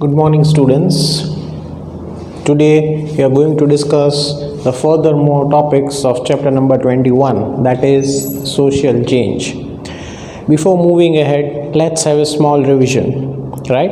Good morning, students. Today we are going to discuss the furthermore topics of chapter number 21, that is social change. Before moving ahead, let's have a small revision, right?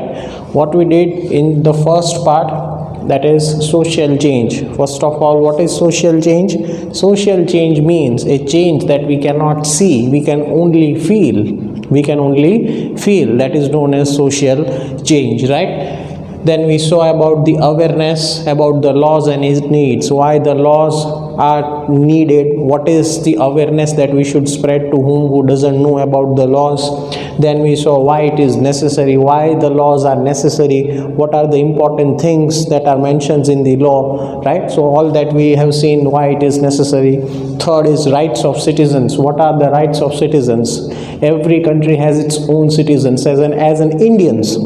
What we did in the first part, that is social change. First of all, what is social change? Social change means a change that we cannot see, we can only feel. That is known as social change, right? Then we saw about the awareness about the laws and its needs, why the laws are needed, what is the awareness that we should spread to who doesn't know about the laws. Then we saw why it is necessary, why the laws are necessary, what are the important things that are mentioned in the law, right? So all that we have seen why it is necessary. Third is rights of citizens. What are the rights of citizens? Every country has its own citizens. As an Indians,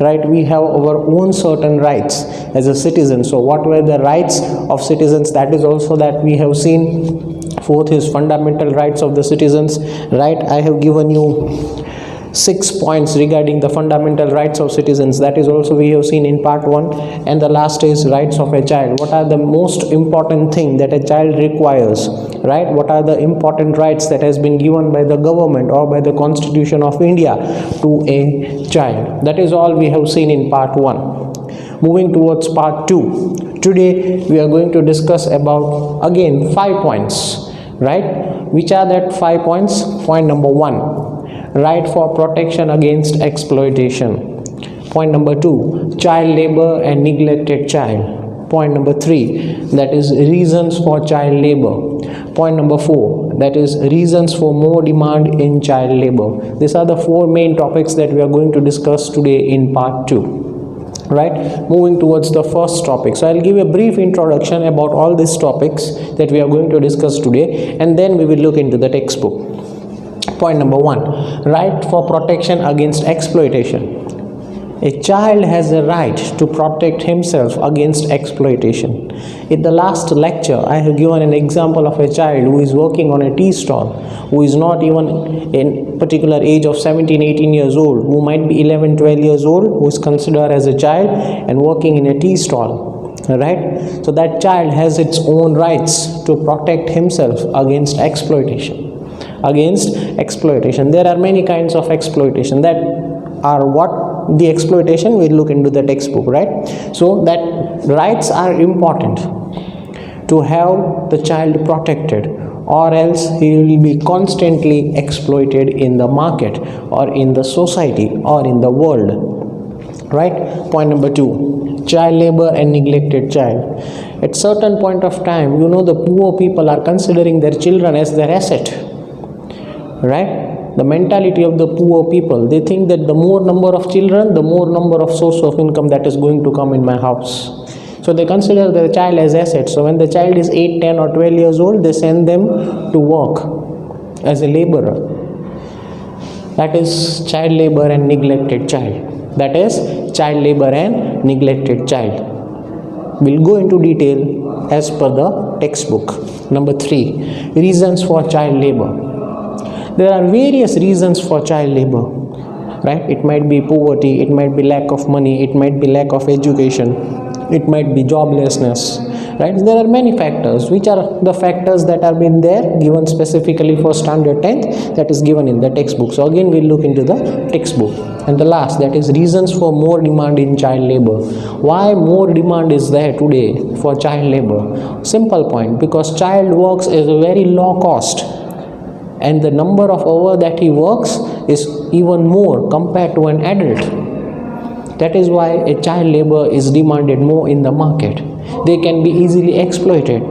right, we have our own certain rights as a citizen. So what were the rights of citizens? That is also that we have seen. Fourth is fundamental rights of the citizens, right? I have given you 6 points regarding the fundamental rights of citizens. That is also we have seen in part 1. And the last is rights of a child. What are the most important thing that a child requires, right? What are the important rights that has been given by the government or by the Constitution of India to a child? That is all we have seen in part 1. Moving towards part 2. Today we are going to discuss about again 5 points, right? Which are that 5 points? Point number 1, right for protection against exploitation. Point number 2, child labor and neglected child. Point number 3, that is reasons for child labor. Point number 4, that is reasons for more demand in child labor. These are the 4 main topics that we are going to discuss today in part 2, right? Moving towards the first topic, so I'll give a brief introduction about all these topics that we are going to discuss today, and then we will look into the textbook. Point number 1, right for protection against exploitation. A child has a right to protect himself against exploitation. In the last lecture, I have given an example of a child who is working on a tea stall, who is not even in particular age of 17-18 years old, who might be 11-12 years old, who is considered as a child and working in a tea stall, right? So that child has its own rights to protect himself against exploitation. There are many kinds of exploitation. That are what the exploitation we'll look into the textbook, right? So that rights are important to have the child protected, or else he will be constantly exploited in the market or in the society or in the world, right? Point number 2, child labor and neglected child. At certain point of time, the poor people are considering their children as their asset, right? The mentality of the poor people, they think that the more number of children, the more number of source of income that is going to come in my house. So they consider their child as asset. So when the child is 8, 10 or 12 years old, they send them to work as a laborer. That is child labor and neglected child. We'll go into detail as per the textbook. Number 3, reasons for child labor. There are various reasons for child labor, right? It might be poverty, it might be lack of money, it might be lack of education, it might be joblessness, right? There are many factors. Which are the factors that are been there given specifically for standard 10th, that is given in the textbook. So again we'll look into the textbook. And the last, that is reasons for more demand in child labor. Why more demand is there today for child labor? Simple point, because child works is a very low cost, and the number of hours that he works is even more compared to an adult. That is why a child labor is demanded more in the market. They can be easily exploited.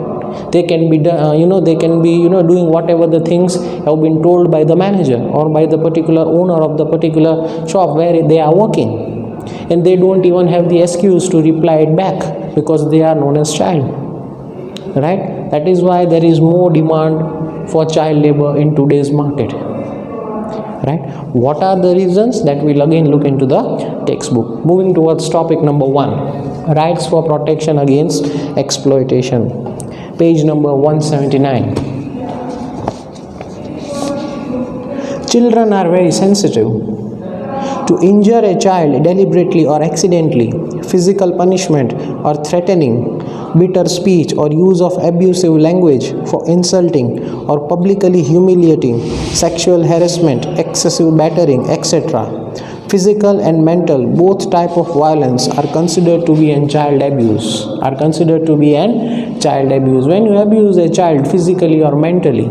They can be doing whatever the things have been told by the manager or by the particular owner of the particular shop where they are working, and they don't even have the excuse to reply it back because they are known as child, right? That is why there is more demand for child labor in today's market, right? What are the reasons? That we'll again look into the textbook. Moving towards topic number 1, rights for protection against exploitation. Page number 179. Children are very sensitive. To injure a child deliberately or accidentally, physical punishment or threatening, bitter speech or use of abusive language for insulting or publicly humiliating, sexual harassment, excessive battering, etc. Physical and mental, both type of violence are considered to be an child abuse. When you abuse a child physically or mentally,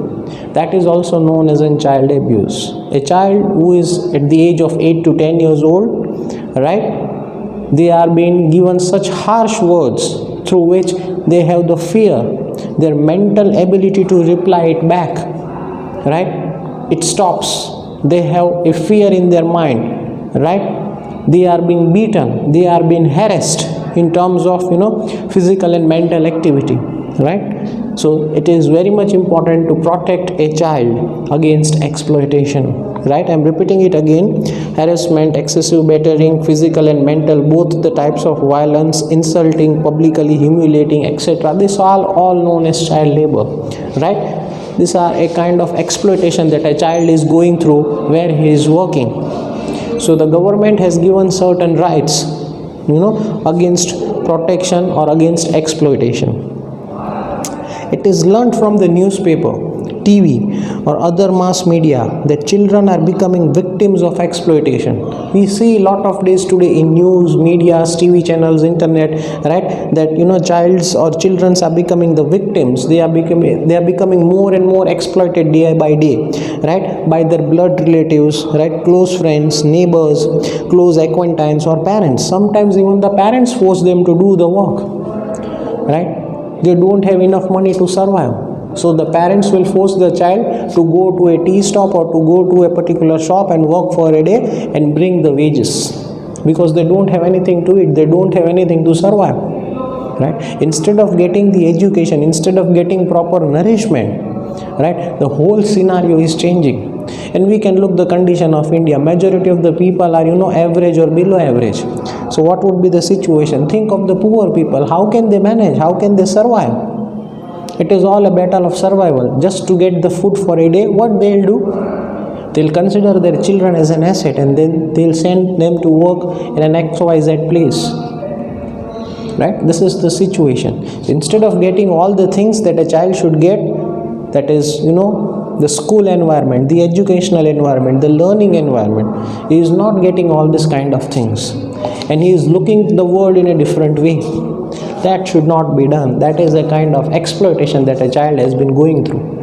that is also known as a child abuse. A child who is at the age of 8 to 10 years old, right, they are being given such harsh words through which they have the fear, their mental ability to reply it back, right, it stops. They have a fear in their mind, right, they are being beaten, they are being harassed in terms of physical and mental activity, right. So it is very much important to protect a child against exploitation, right. I'm repeating it again: harassment, excessive battering, physical and mental, both the types of violence, insulting, publicly humiliating, etc. This are all known as child labor, right. These are a kind of exploitation that a child is going through where he is working. So the government has given certain rights, against protection or against exploitation. It is learned from the newspaper, TV, or other mass media that children are becoming victims of exploitation. We see a lot of days today in news, media, TV channels, internet, right, that children are becoming the victims. They are becoming more and more exploited day by day, right, by their blood relatives, right, close friends, neighbors, close acquaintances, or parents. Sometimes even the parents force them to do the work, right. They don't have enough money to survive, so the parents will force the child to go to a tea stop or to go to a particular shop and work for a day and bring the wages, because they don't have anything to eat, they don't have anything to survive, right. Instead of getting the education, instead of getting proper nourishment, right, the whole scenario is changing. And we can look the condition of India. Majority of the people are average or below average. So what would be the situation? Think of the poor people. How can they manage? How can they survive? It is all a battle of survival. Just to get the food for a day, what they'll do? They'll consider their children as an asset, and then they'll send them to work in an XYZ place, right. This is the situation. Instead of getting all the things that a child should get, that is the school environment, the educational environment, the learning environment, he is not getting all this kind of things, and he is looking the world in a different way. That should not be done. That is a kind of exploitation that a child has been going through.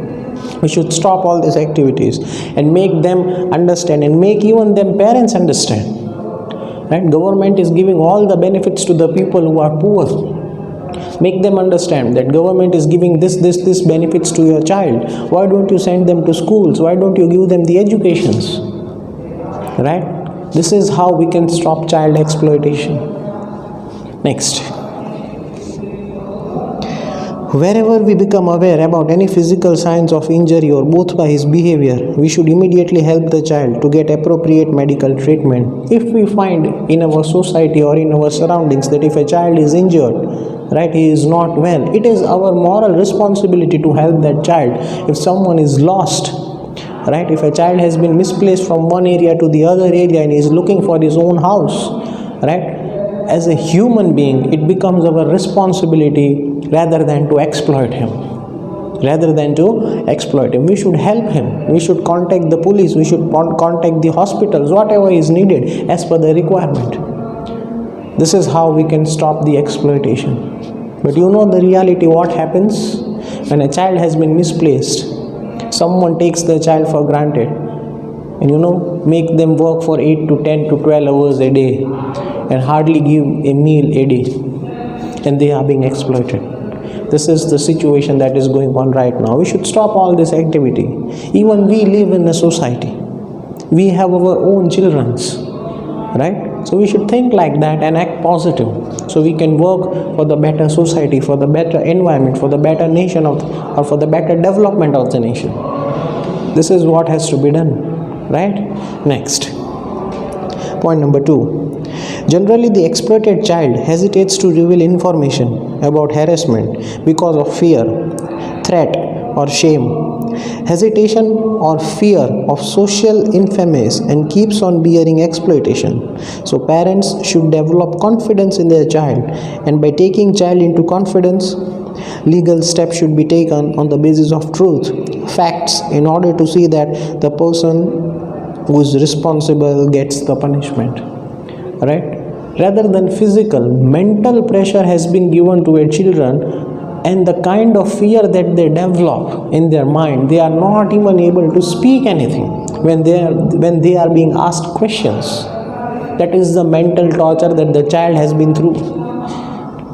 We should stop all these activities and make them understand, and make even them parents understand, right. Government is giving all the benefits to the people who are poor. Make them understand that government is giving this benefits to your child. Why don't you send them to schools? Why don't you give them the educations, right? This is how we can stop child exploitation. Next, wherever we become aware about any physical signs of injury or both by his behavior, we should immediately help the child to get appropriate medical treatment. If we find in our society or in our surroundings that if a child is injured, right, he is not well, it is our moral responsibility to help that child. If someone is lost, right, if a child has been misplaced from one area to the other area and is looking for his own house, right, as a human being, it becomes our responsibility rather than to exploit him. We should help him. We should contact the police. We should contact the hospitals, whatever is needed as per the requirement. This is how we can stop the exploitation. But the reality, what happens when a child has been misplaced? Someone takes the child for granted and make them work for 8 to 10 to 12 hours a day and hardly give a meal a day, and they are being exploited. This is the situation that is going on right now. We should stop all this activity. Even we live in a society. We have our own children, right? So we should think like that and act positive, so we can work for the better society, for the better environment, for the better nation or for the better development of the nation. This is what has to be done, right? Next, point number 2. Generally, the exploited child hesitates to reveal information about harassment because of fear, threat, or shame. hesitation or fear of social infamy and keeps on bearing exploitation. So parents should develop confidence in their child, and by taking child into confidence, legal steps should be taken on the basis of truth, facts, in order to see that the person who is responsible gets the punishment. Right? Rather than physical, mental pressure has been given to a children, and the kind of fear that they develop in their mind, they are not even able to speak anything when they are being asked questions. That is the mental torture that the child has been through.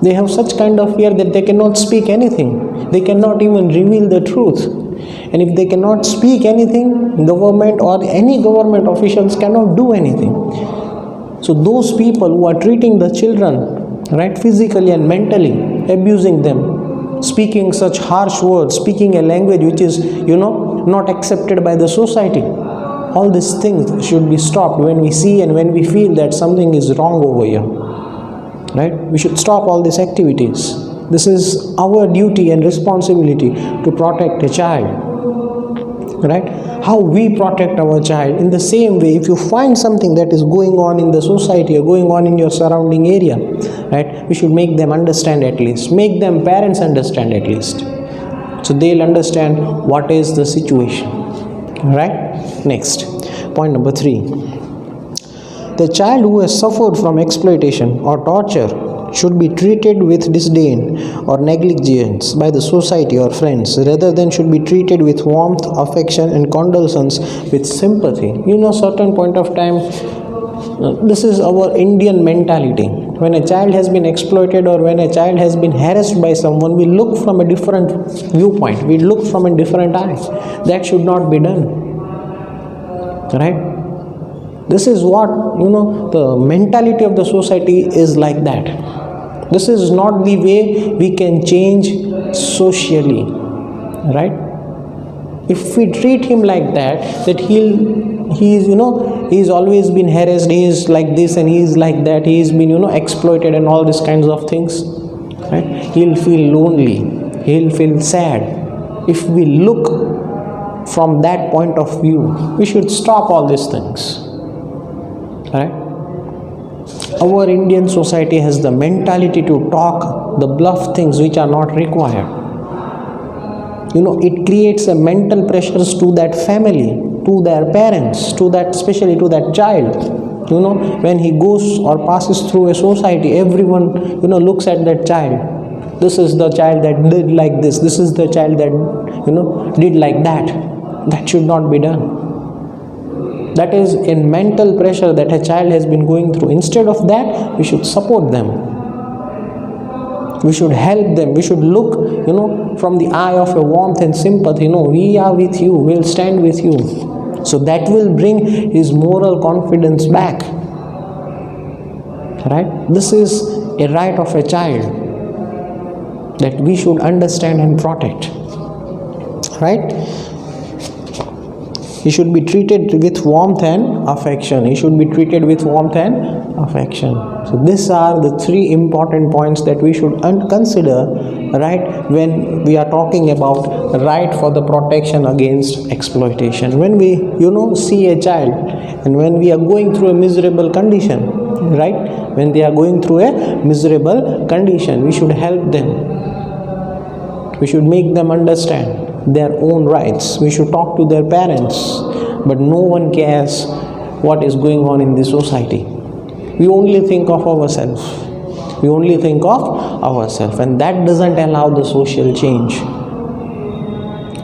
They have such kind of fear that they cannot speak anything. They cannot even reveal the truth. And if they cannot speak anything, government or any government officials cannot do anything. So those people who are treating the children, right, physically and mentally, abusing them, speaking such harsh words, speaking a language which is, not accepted by the society, all these things should be stopped when we see and when we feel that something is wrong over here. Right? We should stop all these activities. This is our duty and responsibility to protect a child. Right? How we protect our child, in the same way, if you find something that is going on in the society or going on in your surrounding area, right, we should make them understand at least, make them parents understand at least, so they'll understand what is the situation. Right? Next, point number 3. The child who has suffered from exploitation or torture should be treated with disdain or negligence by the society or friends, rather than should be treated with warmth, affection and condolence with sympathy. Certain point of time, this is our Indian mentality. When a child has been exploited or when a child has been harassed by someone, we look from a different viewpoint, we look from a different eye. That should not be done. Right? This is what, the mentality of the society is like that. This is not the way we can change socially. Right? If we treat him like that he's always been harassed, he is like this and he is like that, he's been, exploited and all these kinds of things. Right? He'll feel lonely, he'll feel sad. If we look from that point of view, we should stop all these things. Right? Our Indian society has the mentality to talk the bluff things which are not required. It creates a mental pressures to that family, to their parents, to that, especially to that child. When he goes or passes through a society, everyone, looks at that child. This is the child that did like this. This is the child that, did like that. That should not be done. That is a mental pressure that a child has been going through. Instead of that, we should support them. We should help them. We should look, from the eye of a warmth and sympathy. We are with you. We'll stand with you. So that will bring his moral confidence back. Right? This is a right of a child that we should understand and protect. Right? He should be treated with warmth and affection. He should be treated with warmth and affection. So these are the 3 important points that we should consider, right, when we are talking about right for the protection against exploitation. When we, see a child and when we are going through a miserable condition, right, when they are going through a miserable condition, we should help them. We should make them understand their own rights. We should talk to their parents, but no one cares what is going on in the society. We only think of ourselves. We only think of ourselves, and that doesn't allow the social change.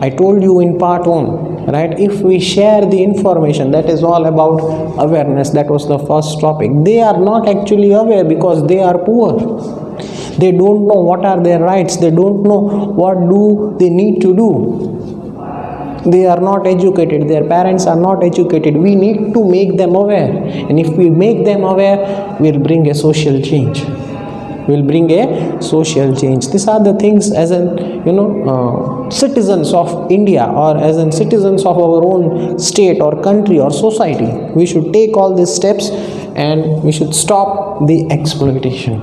I told you in part 1, right? If we share the information, that is all about awareness. That was the first topic. They are not actually aware because they are poor. They don't know what are their rights. They don't know what do they need to do. They are not educated. Their parents are not educated. We need to make them aware. And if we make them aware, we'll bring a social change. We'll bring a social change. These are the things as citizens of India or as in citizens of our own state or country or society. We should take all these steps and we should stop the exploitation.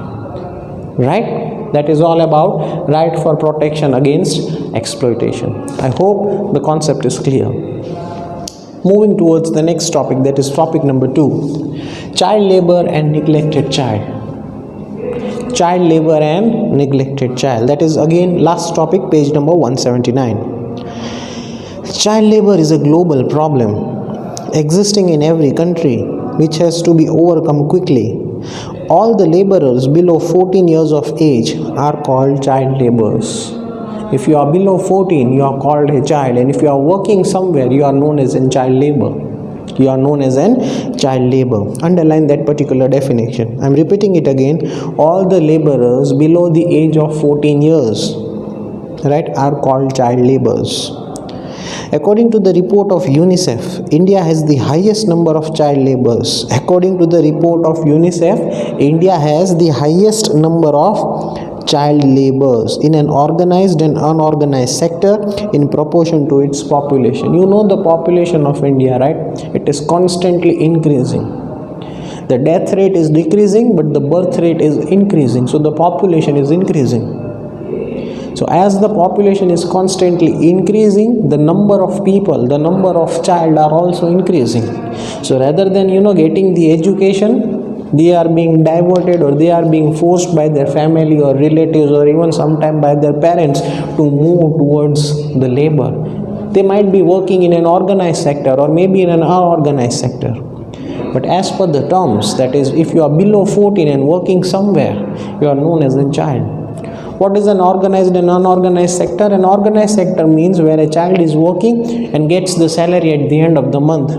Right? That is all about right for protection against exploitation. I hope the concept is clear. Moving towards the next topic, that is topic number 2, child labor and neglected child. Child labor and neglected child. That is again last topic, page number 179. Child labor is a global problem existing in every country which has to be overcome quickly. All the laborers below 14 years of age are called child laborers. If you are below 14, you are called a child, and if you are working somewhere, you are known as in child labor. You are known as in child labor. Underline that particular definition. I am repeating it again. All the laborers below the age of 14 years, right, are called child laborers. According to the report of UNICEF, India has the highest number of child laborers. According to the report of UNICEF, India has the highest number of child laborers in an organized and unorganized sector in proportion to its population. You know the population of India, right? It is constantly increasing. The death rate is decreasing, but the birth rate is increasing. So the population is increasing. So as the population is constantly increasing, the number of people, the number of child are also increasing. So rather than getting the education, they are being diverted or they are being forced by their family or relatives or even sometime by their parents to move towards the labor. They might be working in an organized sector or maybe in an unorganized sector. But as per the terms, that is, if you are below 14 and working somewhere, you are known as a child. What is an organized and unorganized sector? An organized sector means where a child is working and gets the salary at the end of the month.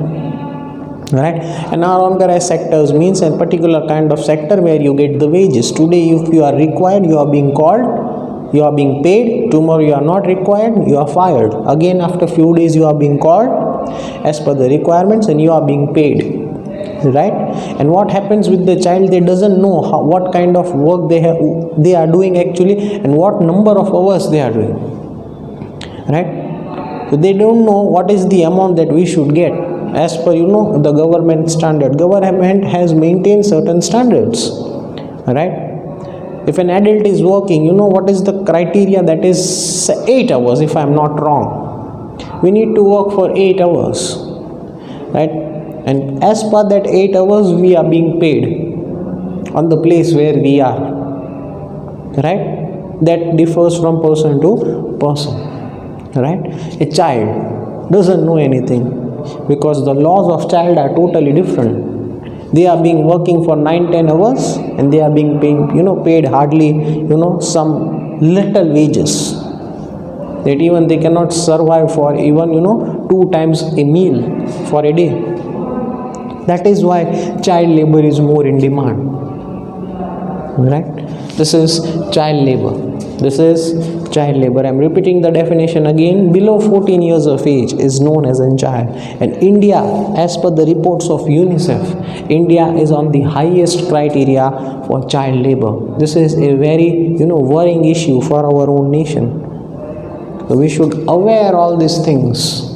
Right? And unorganized sectors means a particular kind of sector where you get the wages. Today, if you are required, you are being called, you are being paid. Tomorrow, you are not required, you are fired. Again, after few days, you are being called as per the requirements and you are being paid. Right? And what happens with the child? They doesn't know what kind of work they are doing actually and what number of hours they are doing. Right? So they don't know what is the amount that we should get. As per the government standard, government has maintained certain standards, right? If an adult is working, what is the criteria? That is 8 hours, if I am not wrong. We need to work for 8 hours, right? And as per that 8 hours, we are being paid on the place where we are, right? That differs from person to person, right? A child doesn't know anything, because the laws of child are totally different. They are being working for 9-10 hours and they are being paid hardly some little wages, that even they cannot survive for even 2 times a meal for a day. That is why child labor is more in demand, right? This is child labor. This is child labor. I am repeating the definition again. Below 14 years of age is known as a child. And India, as per the reports of UNICEF, India is on the highest criteria for child labor. This is a very worrying issue for our own nation. So we should aware all these things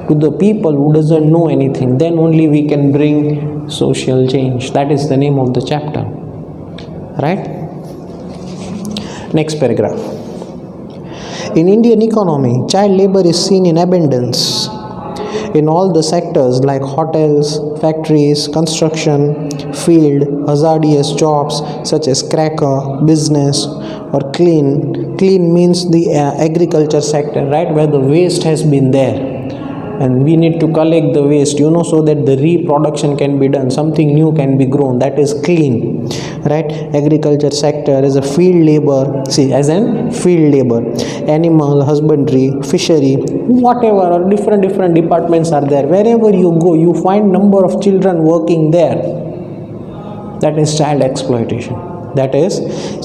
to the people who doesn't know anything. Then only we can bring social change. That is the name of the chapter, right? Next paragraph. In Indian economy, child labor is seen in abundance in all the sectors like hotels, factories, construction, field, hazardous jobs such as cracker, business or clean. Clean means the agriculture sector, right, where the waste has been there. And we need to collect the waste, so that the reproduction can be done, something new can be grown. That is clean, right? Agriculture sector is a field labor, as in field labor, animal husbandry, fishery, whatever, or different departments are there. Wherever you go, you find number of children working there. That is child exploitation. That is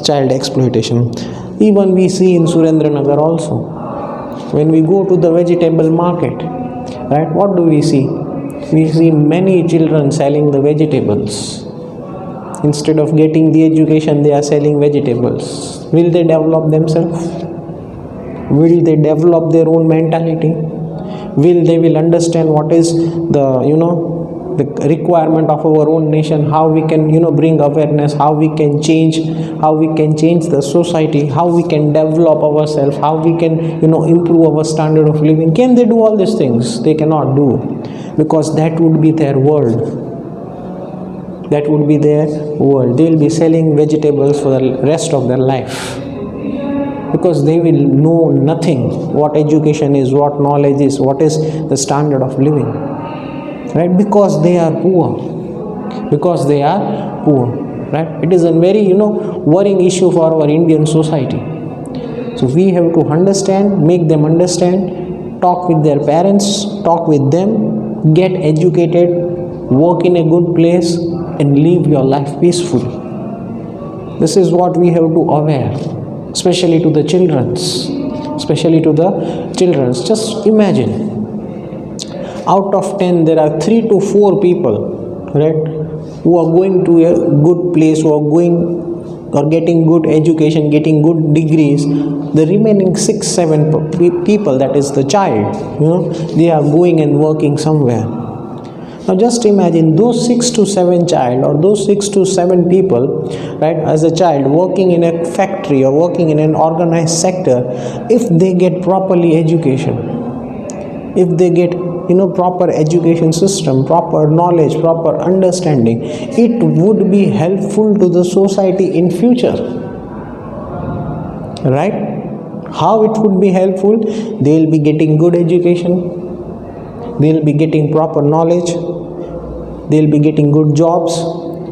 child exploitation. Even we see in Surendranagar also. When we go to the vegetable market, right, what do we see? We see many children selling the vegetables. Instead of getting the education, they are selling vegetables. Will they develop themselves? Will they develop their own mentality? Will they understand what is the the requirement of our own nation, how we can bring awareness, how we can change the society, how we can develop ourselves, how we can improve our standard of living. Can they do all these things? They cannot do, because that would be their world. That would be their world. They will be selling vegetables for the rest of their life, because they will know nothing what education is, what knowledge is, what is the standard of living, right? Because they are poor. Right? It is a very worrying issue for our Indian society. So we have to understand, make them understand, talk with their parents, talk with them, get educated, work in a good place, and live your life peacefully. This is what we have to aware, especially to the childrens. Just imagine, out of 10 there are 3 to 4 people, right, who are going to a good place, who are going or getting good education, getting good degrees. The remaining 6-7 people, that is the child, they are going and working somewhere. Now just imagine those 6 to 7 child, or those 6 to 7 people, right, as a child working in a factory or working in an organized sector. If they get properly education, if they get proper education system, proper knowledge, proper understanding, it would be helpful to the society in future, right? How it would be helpful? They will be getting good education, they will be getting proper knowledge, they will be getting good jobs.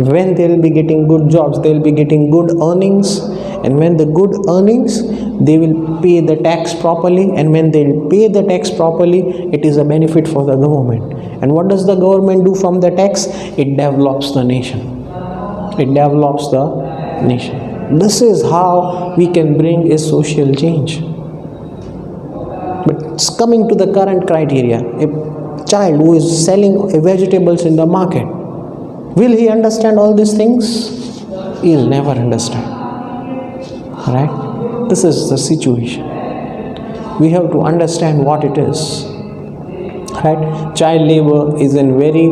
When they will be getting good jobs, they will be getting good earnings, and when the good earnings, they will pay the tax properly, and when they will pay the tax properly, it is a benefit for the government. And what does the government do from the tax? It develops the nation. This is how we can bring a social change. But coming to the current criteria, a child who is selling vegetables in the market, will he understand all these things? He will never understand, right? This is the situation. We have to understand what it is, right? Child labor is a very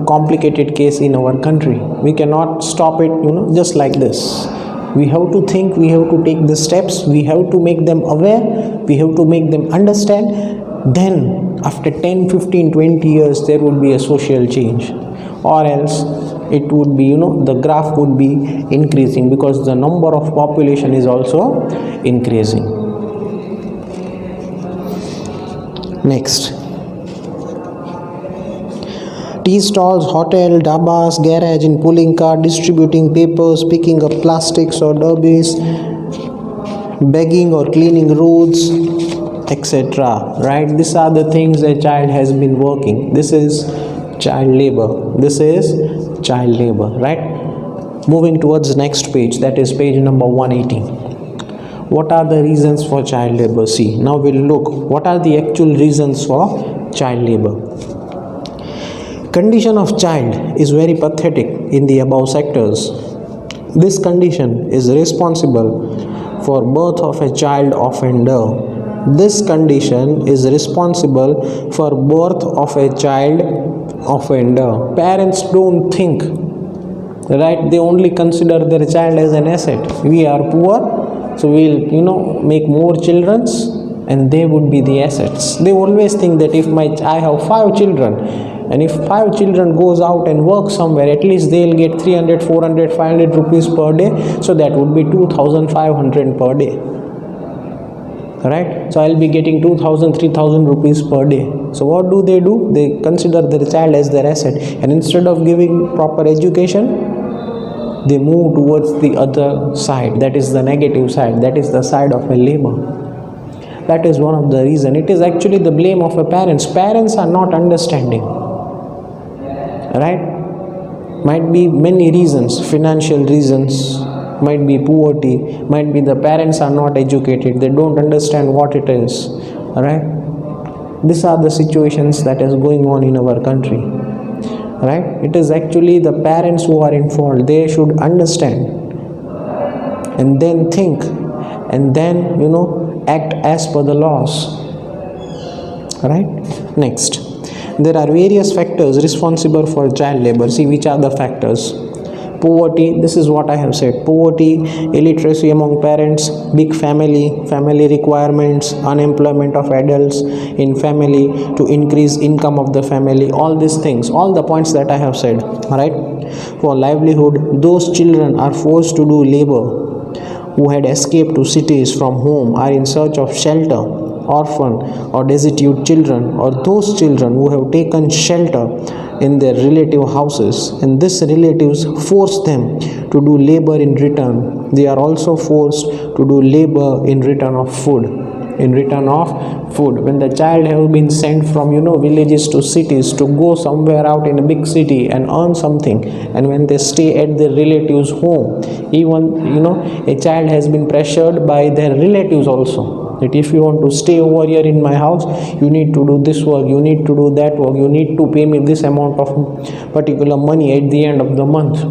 complicated case in our country. We cannot stop it just like this. We have to think, we have to take the steps, we have to make them aware, we have to make them understand. Then after 10, 15, 20 years, there would be a social change. Or else it would be, the graph would be increasing, because the number of population is also increasing. Next. Tea stalls, hotel, dabas, garage and pulling car, distributing papers, picking up plastics or debris, begging or cleaning roads, etc. Right? These are the things a child has been working. This is child labor. Right? Moving towards the next page, that is page number 180. What are the reasons for child labor? See, now we'll look what are the actual reasons for child labor. Condition of child is very pathetic in the above sectors. This condition is responsible for birth of a child offender. This condition is responsible for birth of a child offender. Parents don't think, right? They only consider their child as an asset. We are poor, so we'll make more children, and they would be the assets. They always think that if I have 5 children, and if 5 children goes out and work somewhere, at least they'll get 300, 400, 500 rupees per day. So that would be 2,500 per day. Right? So I'll be getting 2,000, 3,000 rupees per day. So what do? They consider their child as their asset. And instead of giving proper education, they move towards the other side. That is the negative side. That is the side of a labor. That is one of the reasons. It is actually the blame of a parents. Parents are not understanding. Right? Might be many reasons, financial reasons, might be poverty, might be the parents are not educated, they don't understand what it is. Right? These are the situations that is going on in our country. Right? It is actually the parents who are in fault. They should understand and then think and then act as per the laws. Right? Next. There are various factors responsible for child labor. See, which are the factors? Poverty, this is what I have said. Poverty, illiteracy among parents, big family requirements, unemployment of adults in family to increase income of the family, all these things, all the points that I have said, right? For livelihood, those children are forced to do labor who had escaped to cities from home are in search of shelter, orphan or destitute children, or those children who have taken shelter in their relative houses, and these relatives force them to do labor in return. They are also forced to do labor in return of food. When the child have been sent from villages to cities to go somewhere out in a big city and earn something, and when they stay at their relatives home, even a child has been pressured by their relatives also, that if you want to stay over here in my house, you need to do this work, you need to do that work, you need to pay me this amount of particular money at the end of the month.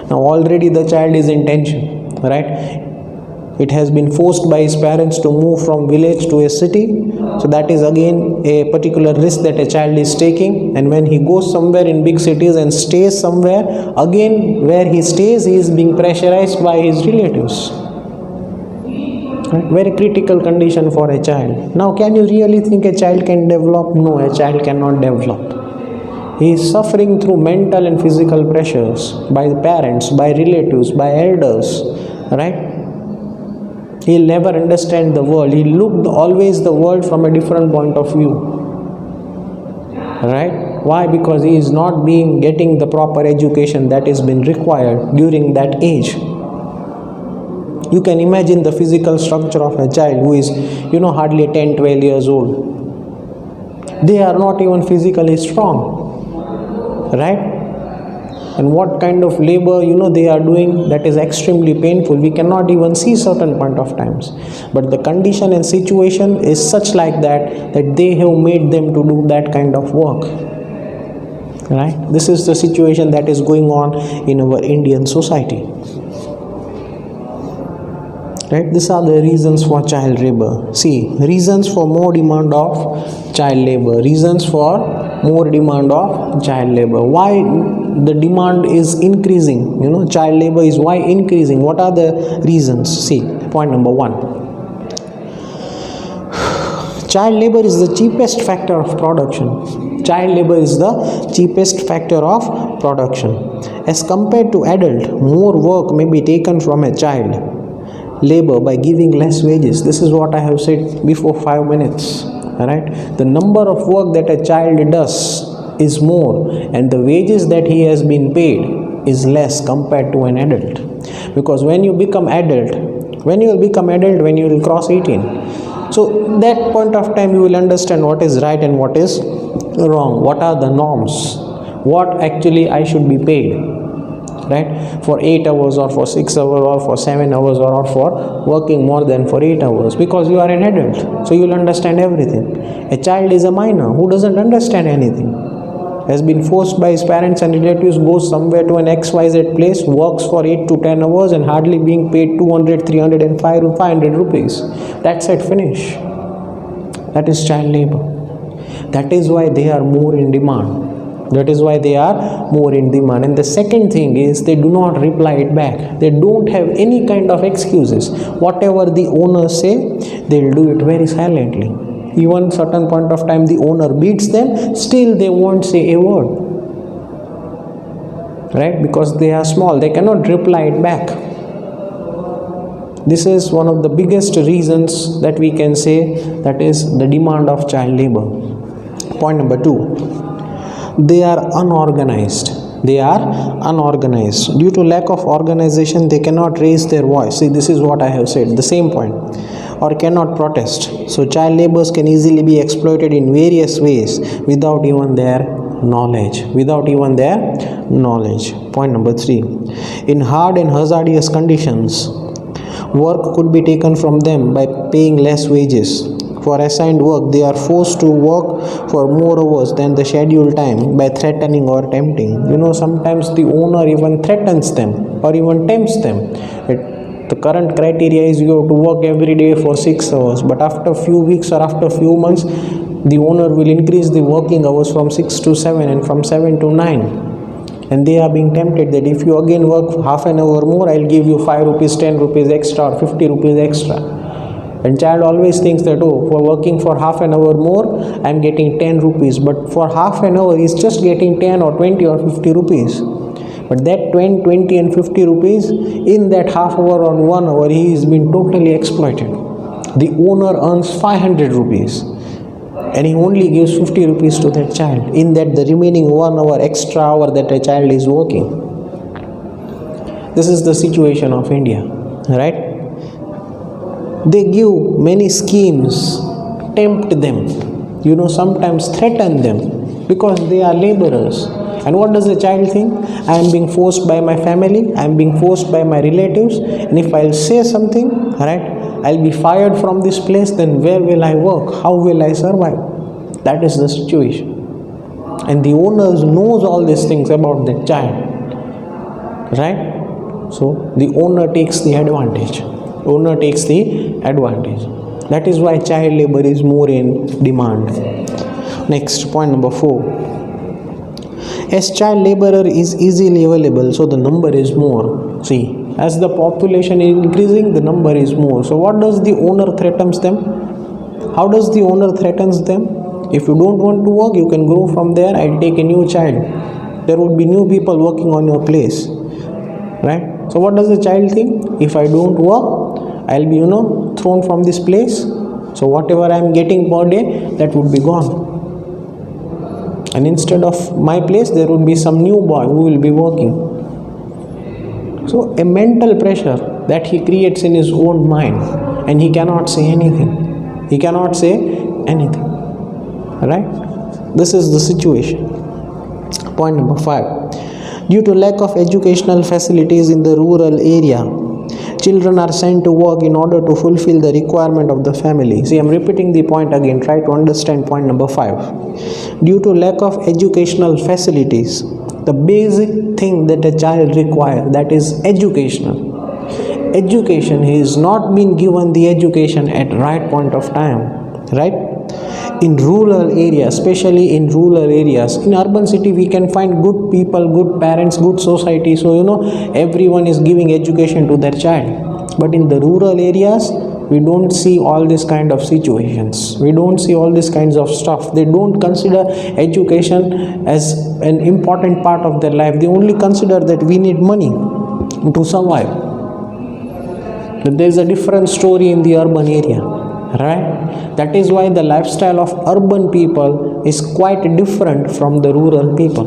Now already the child is in tension, right? It has been forced by his parents to move from village to a city, so that is again a particular risk that a child is taking. And when he goes somewhere in big cities and stays somewhere, again where he stays, he is being pressurized by his relatives. Very critical condition for a child. Now can you really think a child can develop? No, a child cannot develop. He is suffering through mental and physical pressures by the parents, by relatives, by elders, right? He'll never understand the world. He looked always the world from a different point of view, right? Why? Because he is not getting the proper education that is been required during that age. You can imagine the physical structure of a child who is hardly 10-12 years old. They are not even physically strong, right? And what kind of labor they are doing, that is extremely painful. We cannot even see certain point of times, but the condition and situation is such like that they have made them to do that kind of work, right? This is the situation that is going on in our Indian society, right? These are the reasons for child labor. See, reasons for more demand of child labor. Why the demand is increasing? Child labor is why increasing. What are the reasons? See, point number 1. Child labor is the cheapest factor of production. As compared to adult, more work may be taken from a child labor by giving less wages. This is what I have said before 5 minutes, right? The number of work that a child does is more, and the wages that he has been paid is less compared to an adult. Because when you will become adult, when you will cross 18, so that point of time you will understand what is right and what is wrong, what are the norms, what actually I should be paid, right? For 8 hours or for 6 hours or for 7 hours or for working more than for 8 hours, because you are an adult, so you will understand everything. A child is a minor who doesn't understand anything, has been forced by his parents and relatives, goes somewhere to an XYZ place, works for 8 to 10 hours and hardly being paid 200, 300 and 500 rupees. That's it, finish. That is child labor. That is why they are more in demand. And the second thing is, they do not reply it back. They don't have any kind of excuses. Whatever the owners say, they'll do it very silently. Even certain point of time the owner beats them, still they won't say a word, right? Because they are small, they cannot reply it back. This is one of the biggest reasons that we can say, that is the demand of child labor. Point number 2, they are unorganized. Due to lack of organization, they cannot raise their voice. See, this is what I have said, the same point. Or cannot protest. So child laborers can easily be exploited in various ways without even their knowledge. Point number 3, in hard and hazardous conditions, work could be taken from them by paying less wages. For assigned work, they are forced to work for more hours than the scheduled time by threatening or tempting. Sometimes the owner even threatens them or even tempts them. The current criteria is you have to work every day for 6 hours, but after few weeks or after few months, The owner will increase the working hours from 6 to 7 and from 7 to 9. And they are being tempted that if you again work half an hour more, I'll give you 5 rupees, 10 rupees extra or 50 rupees extra. And child always thinks that, oh, for working for half an hour more, I'm getting 10 rupees. But for half an hour, he's just getting 10 or 20 or 50 rupees. But that 10, 20 and 50 rupees, in that half hour or 1 hour, he is being totally exploited. The owner earns 500 rupees. And he only gives 50 rupees to that child. In that, the remaining 1 hour, extra hour that a child is working. This is the situation of India, right? They give many schemes, tempt them, sometimes threaten them because they are laborers. And what does the child think? I am being forced by my family, I am being forced by my relatives, and if I'll say something, right, I'll be fired from this place, then where will I work? How will I survive? That is the situation. And the owners knows all these things about the child, right? So the owner takes the advantage. Owner takes the advantage. That is why child labor is more in demand. Next, point number 4. As child laborer is easily available, so the number is more. See, as the population is increasing, the number is more. So what does the owner threatens them? How does the owner threatens them? If you don't want to work, you can grow from there. I'll take a new child. There would be new people working on your place, right? So what does the child think? If I don't work, I'll be thrown from this place. So whatever I'm getting per day, that would be gone. And instead of my place, there would be some new boy who will be working. So a mental pressure that he creates in his own mind, and he cannot say anything. He cannot say anything. Right? This is the situation. Point number 5. Due to lack of educational facilities in the rural area, children are sent to work in order to fulfill the requirement of the family. See, I'm repeating the point again. Try to understand point number 5. Due to lack of educational facilities, the basic thing that a child requires, that is educational. Education, he is not been given the education at right point of time, right? In rural areas, especially in rural areas, in urban city we can find good people, good parents, good society. So everyone is giving education to their child. But in the rural areas, we don't see all these kind of situations. We don't see all these kinds of stuff. They don't consider education as an important part of their life. They only consider that we need money to survive. But there is a different story in the urban area, right? That is why the lifestyle of urban people is quite different from the rural people,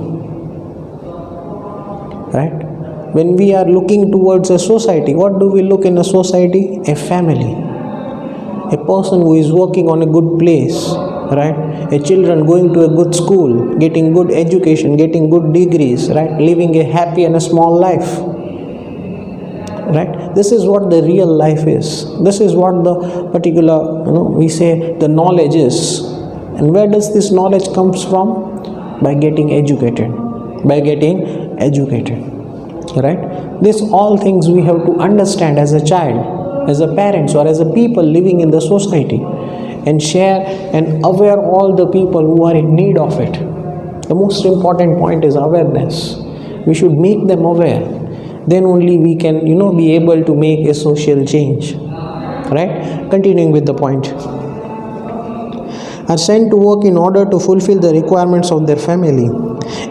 right? When we are looking towards a society, what do we look in a society? A family, a person who is working on a good place, right? A children going to a good school, getting good education, getting good degrees, right? Living a happy and a small life, right? This is what the real life is. This is what the particular, we say the knowledge is. And where does this knowledge comes from? By getting educated. By getting educated, right? These all things we have to understand as a child, as a parents, or as a people living in the society, and share and aware all the people who are in need of it. The most important point is awareness. We should make them aware. Then only we can be able to make a social change, right? Continuing with the point. Are sent to work in order to fulfill the requirements of their family.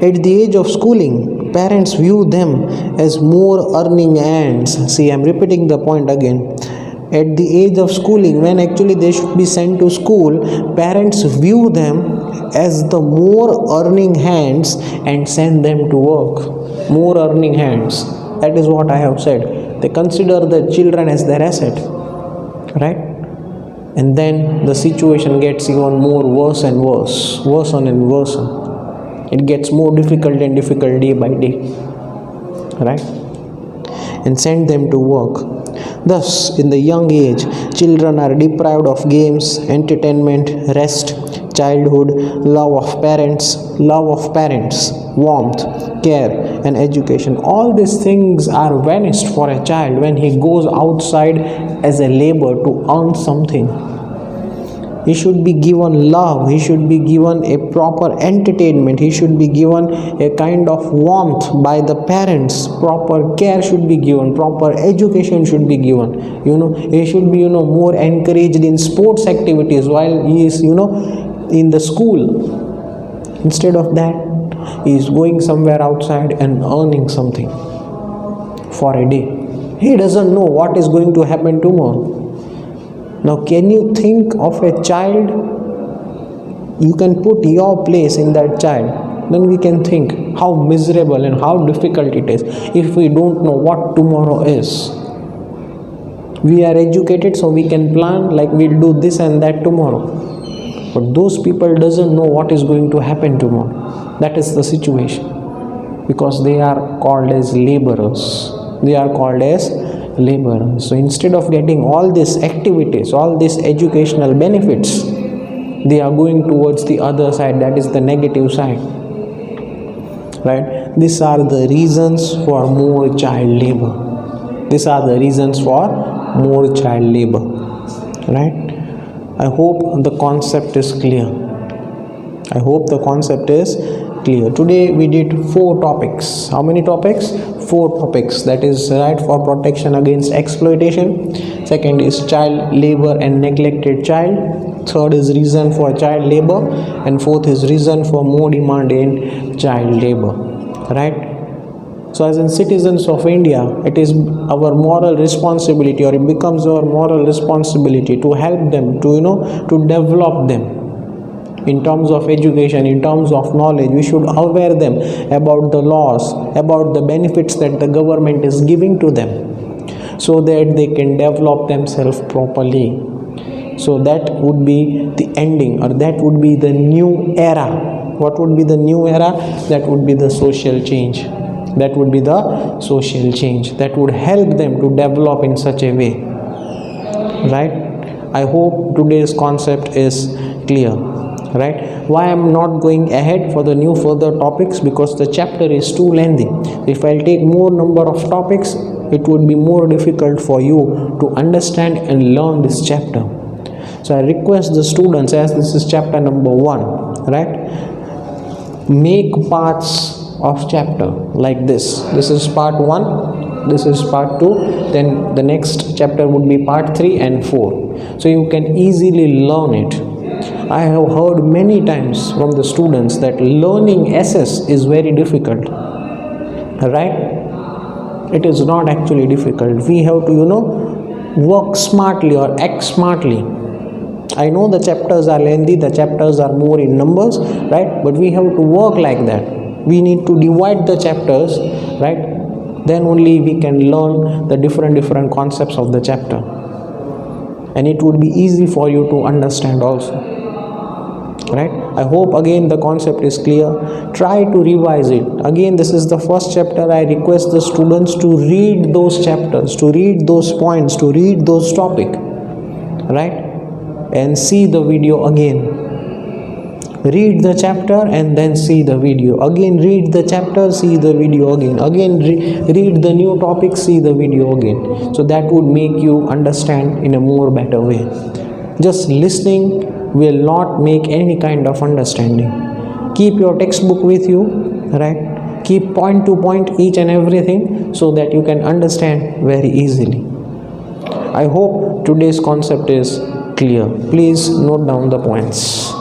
At the age of schooling, parents view them as more earning hands. See, I'm repeating the point again. At the age of schooling, when actually they should be sent to school, parents view them as the more earning hands and send them to work. More earning hands. That is what I have said. They consider the children as their asset, right? And then the situation gets even more worse and worse, worse and worse. It gets more difficult and difficult day by day, right? And send them to work. Thus, in the young age, children are deprived of games, entertainment, rest, childhood, love of parents, warmth, care, and education. All these things are vanished for a child when he goes outside as a labor to earn something. he should be given love, he should be given a proper entertainment, he should be given a kind of warmth by the parents, proper care should be given, proper education should be given. He should be more encouraged in sports activities while he is in the school. Instead of that, he is going somewhere outside and earning something for a day. He doesn't know what is going to happen tomorrow. Now, can you think of a child? You can put your place in that child. Then we can think how miserable and how difficult it is if we don't know what tomorrow is. We are educated so we can plan like we'll do this and that tomorrow. But those people doesn't know what is going to happen tomorrow. That is the situation. Because they are called as laborers. They are called as laborers. So instead of getting all these activities, all these educational benefits, they are going towards the other side, that is the negative side. Right? These are the reasons for more child labor. These are the reasons for more child labor. Right? I hope the concept is clear. I hope the concept is clear. Today we did 4 topics. How many topics? 4 topics. That is right for protection against exploitation. Second is child labor and neglected child. Third is reason for child labor. And fourth is reason for more demand in child labor. Right? So as in citizens of India, it is our moral responsibility, or it becomes our moral responsibility to help them, to develop them in terms of education, in terms of knowledge. We should aware them about the laws, about the benefits that the government is giving to them, so that they can develop themselves properly. So that would be the ending, or that would be the new era. What would be the new era? That would be the social change. That would be the social change that would help them to develop in such a way. Right? I hope today's concept is clear. Right? Why I'm not going ahead for the new further topics? Because the chapter is too lengthy. If I'll take more number of topics, it would be more difficult for you to understand and learn this chapter. So I request the students, as this is chapter number 1, right? Make parts of chapter like this. This is part 1, this is part 2, then the next chapter would be part 3 and 4. So you can easily learn it. I have heard many times from the students that learning SS is very difficult. Right? It is not actually difficult. We have to, work smartly or act smartly. I know the chapters are lengthy, the chapters are more in numbers, right? But we have to work like that. We need to divide the chapters, right? Then only we can learn the different concepts of the chapter. And it would be easy for you to understand also. Right? I hope again the concept is clear. Try to revise it. Again, this is the first chapter. I request the students to read those chapters, to read those points, to read those topic. Right? And see the video again. Read the chapter and then see the video. Again read the chapter, see the video again. Again read the new topic, see the video again. So that would make you understand in a more better way. Just listening will not make any kind of understanding. Keep your textbook with you, right? Keep point to point each and everything so that you can understand very easily. I hope today's concept is clear. Please note down the points.